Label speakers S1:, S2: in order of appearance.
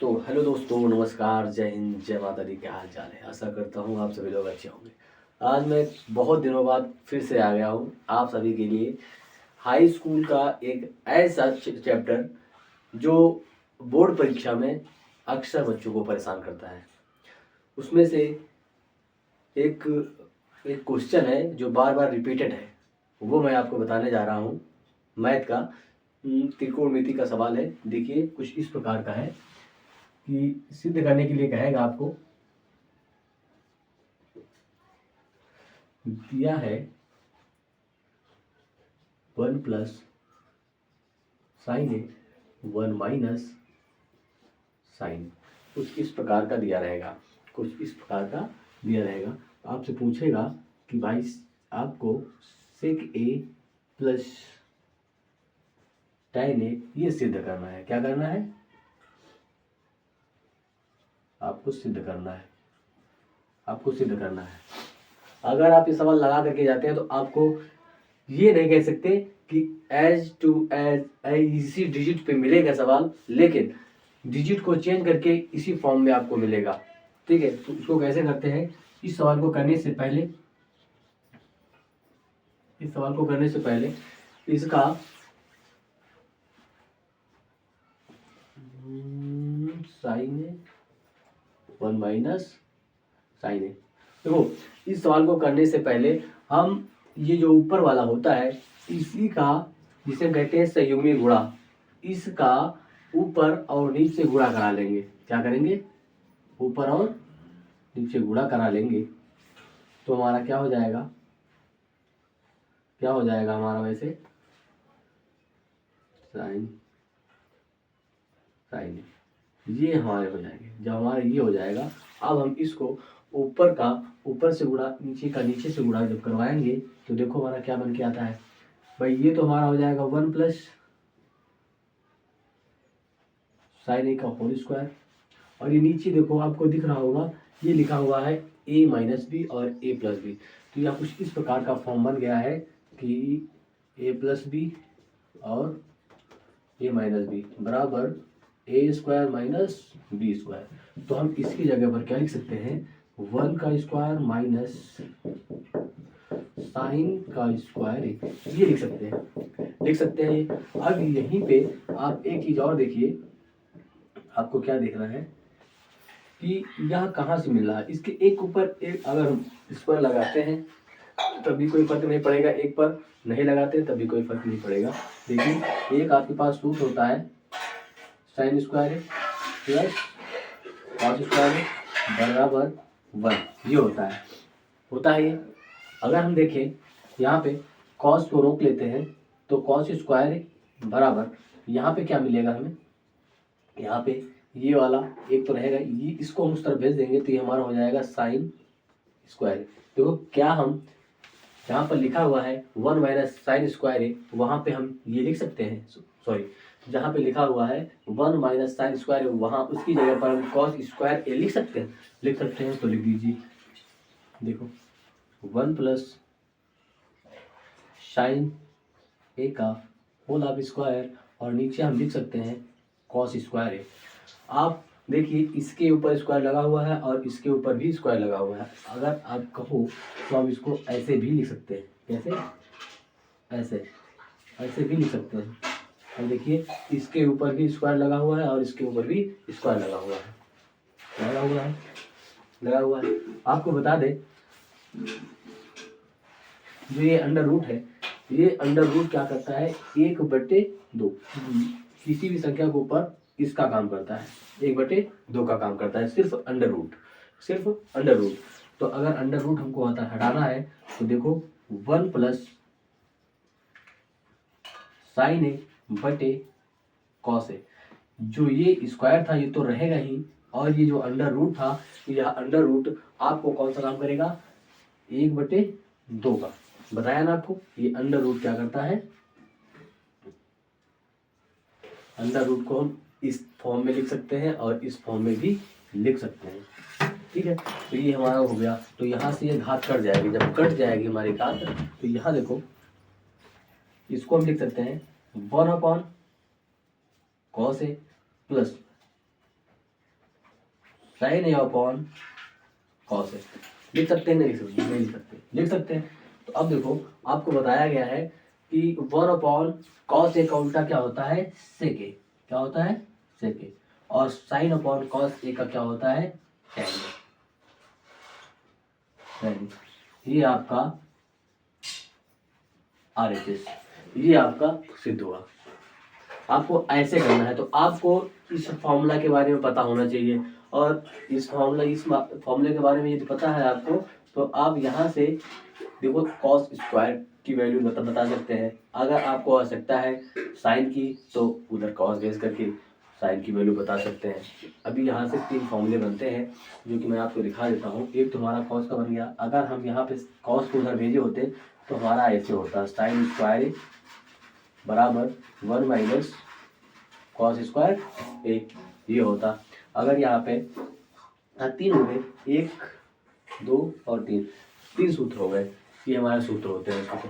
S1: तो हेलो दोस्तों, नमस्कार, जय हिंद, जय माता दी। क्या हाल चाल है? आशा करता हूँ आप सभी लोग अच्छे होंगे। आज मैं बहुत दिनों बाद फिर से आ गया हूँ आप सभी के लिए हाई स्कूल का एक ऐसा चैप्टर जो बोर्ड परीक्षा में अक्सर बच्चों को परेशान करता है। उसमें से एक एक क्वेश्चन है जो बार बार रिपीटेड है, वो मैं आपको बताने जा रहा हूँ। मैथ का त्रिकोणमिति का सवाल है। देखिए, कुछ इस प्रकार का है कि सिद्ध करने के लिए कहेगा आपको, दिया है 1 प्लस साइन ए 1 माइनस साइन। कुछ इस प्रकार का दिया रहेगा, कुछ इस प्रकार का दिया रहेगा। आपसे पूछेगा कि भाई आपको सेक ए प्लस tan ए ये सिद्ध करना है। क्या करना है? आपको सिद्ध करना है, आपको सिद्ध करना है। अगर आप ये सवाल लगा करके जाते हैं तो आपको ये नहीं कह सकते कि एज टू एज इसी डिजिट पे मिलेगा सवाल, लेकिन डिजिट को चेंज करके इसी फॉर्म में आपको मिलेगा। ठीक है, तो इसको कैसे करते हैं? इस सवाल को करने से पहले, इस सवाल को करने से पहले इसका साइन है 1 माइनस साइन है। देखो, इस सवाल को करने से पहले हम ये जो ऊपर वाला होता है इसी का, जिसे कहते हैं संयुग्मी गुणा, इसका ऊपर और नीचे गुणा करा लेंगे। क्या करेंगे? ऊपर और नीचे गुणा करा लेंगे तो हमारा क्या हो जाएगा? क्या हो जाएगा हमारा? वैसे साइन साइन ये हमारे हो जाएंगे। जब हमारे ये हो जाएगा, अब हम इसको ऊपर का ऊपर से गुणा, नीचे का नीचे से गुणा जब करवाएंगे तो देखो हमारा क्या बन के आता है भाई। ये तो हमारा हो जाएगा 1 प्लस साइन ए का होल स्क्वायर, और ये नीचे देखो आपको दिख रहा होगा, ये लिखा हुआ है a माइनस बी और a प्लस बी। तो यह कुछ इस प्रकार का फॉर्म बन गया है कि a प्लस बी और a माइनस बी बराबर ए स्क्वायर माइनस बी स्क्वायर। तो हम इसकी जगह पर क्या लिख सकते हैं? 1 का स्क्वायर माइनस साइन का स्क्वायर ये लिख सकते हैं, लिख सकते हैं। अब यहीं पे आप एक चीज और देखिए, आपको क्या देखना है कि यह कहाँ से मिल रहा है। इसके एक ऊपर एक अगर हम इस पर लगाते हैं तभी कोई फर्क नहीं पड़ेगा, एक पर नहीं लगाते तभी कोई फर्क नहीं पड़ेगा। देखिए, एक आपके पास सूत्र होता है sine square plus cos square बराबर 1, ये होता है ये। अगर हम देखें यहाँ पे कॉस को रोक लेते हैं तो कॉस स्क्वायर बराबर, यहाँ पे क्या मिलेगा हमें? यहाँ पे ये वाला एक तो रहेगा, ये इसको हम उस तरफ भेज देंगे तो ये हमारा हो जाएगा साइन स्क्वायर। देखो क्या हम जहाँ पर लिखा हुआ है 1 माइनस साइन स्क्वायर है वहाँ पे हम ये लिख सकते हैं, सॉरी, जहाँ पे लिखा हुआ है 1 माइनस साइन स्क्वायर है वहाँ उसकी जगह पर हम कॉस स्क्वायर ए लिख सकते हैं। लिख सकते हैं तो लिख दीजिए। देखो 1 प्लस साइन ए का होल ऑफ स्क्वायर और नीचे हम लिख सकते हैं कॉस स्क्वायर ए। आप देखिए, इसके ऊपर स्क्वायर लगा हुआ है और इसके ऊपर भी स्क्वायर लगा हुआ है। अगर आप कहो तो हम इसको ऐसे भी लिख सकते हैं। कैसे? ऐसे ऐसे भी लिख सकते हैं। अब देखिए, इसके ऊपर भी स्क्वायर लगा हुआ है और इसके ऊपर भी स्क्वायर लगा हुआ है, लगा हुआ है। आपको बता दें, जो ये अंडर रूट है, ये अंडर रूट क्या करता है? 1/2 किसी भी संख्या के ऊपर इसका काम करता है, 1/2 का काम करता है, सिर्फ अंडर रूट, सिर्फ अंडर रूट। तो अगर अंडर रूट हमको हटाना है तो देखो 1 प्लस साइन ए बटे कॉस ए, जो ये स्क्वायर था ये तो रहेगा ही, और ये जो अंडर रूट था, यह अंडर रूट आपको कौन सा काम करेगा? 1/2 का। बताया ना आपको, ये अंडर रूट क्या करता है? अंडर रूट को हम इस फॉर्म में लिख सकते हैं और इस फॉर्म में भी लिख सकते हैं। ठीक है, तो ये हमारा हो गया। तो यहाँ से ये घात कट जाएगी, जब कट जाएगी हमारी घात तो यहाँ देखो, इसको हम लिख सकते हैं 1 upon cos A plus sign A upon cos A. लिख सकते हैं नहीं लिख सकते? नहीं लिख सकते, लिख सकते हैं। तो अब देखो आपको बताया गया है कि 1 अपॉन कॉस ए का उल्टा क्या होता है, सेक ए। क्या होता है, सेक ए। और साइन अपॉन कॉस ए का क्या होता है, टैन ए। ये आपका RHS, ये आपका सिद्ध हुआ। आपको ऐसे करना है, तो आपको इस फॉर्मूला के बारे में पता होना चाहिए। और इस फॉर्मूले के बारे में यदि पता है आपको, तो आप यहाँ से देखो कॉस स्क्वायर की वैल्यू बता सकते हैं। अगर आपको आवश्यकता है साइन की, तो उधर कॉस बेस करके साइन की वैल्यू बता सकते हैं। अभी यहाँ से 3 फॉर्मूले बनते हैं, जो कि मैं आपको दिखा देता हूँ। एक तो हमारा कॉस का बन गया। अगर हम यहाँ पे कॉस को उधर भेजे होते तो हमारा ऐसे होता, साइन स्क्वायर बराबर 1 माइनस कॉस स्क्वायर ए, ये होता। अगर यहाँ पे 3 हो गए, 1 2 और 3 सूत्र हो गए। ये हमारे सूत्र होते हैं इसके।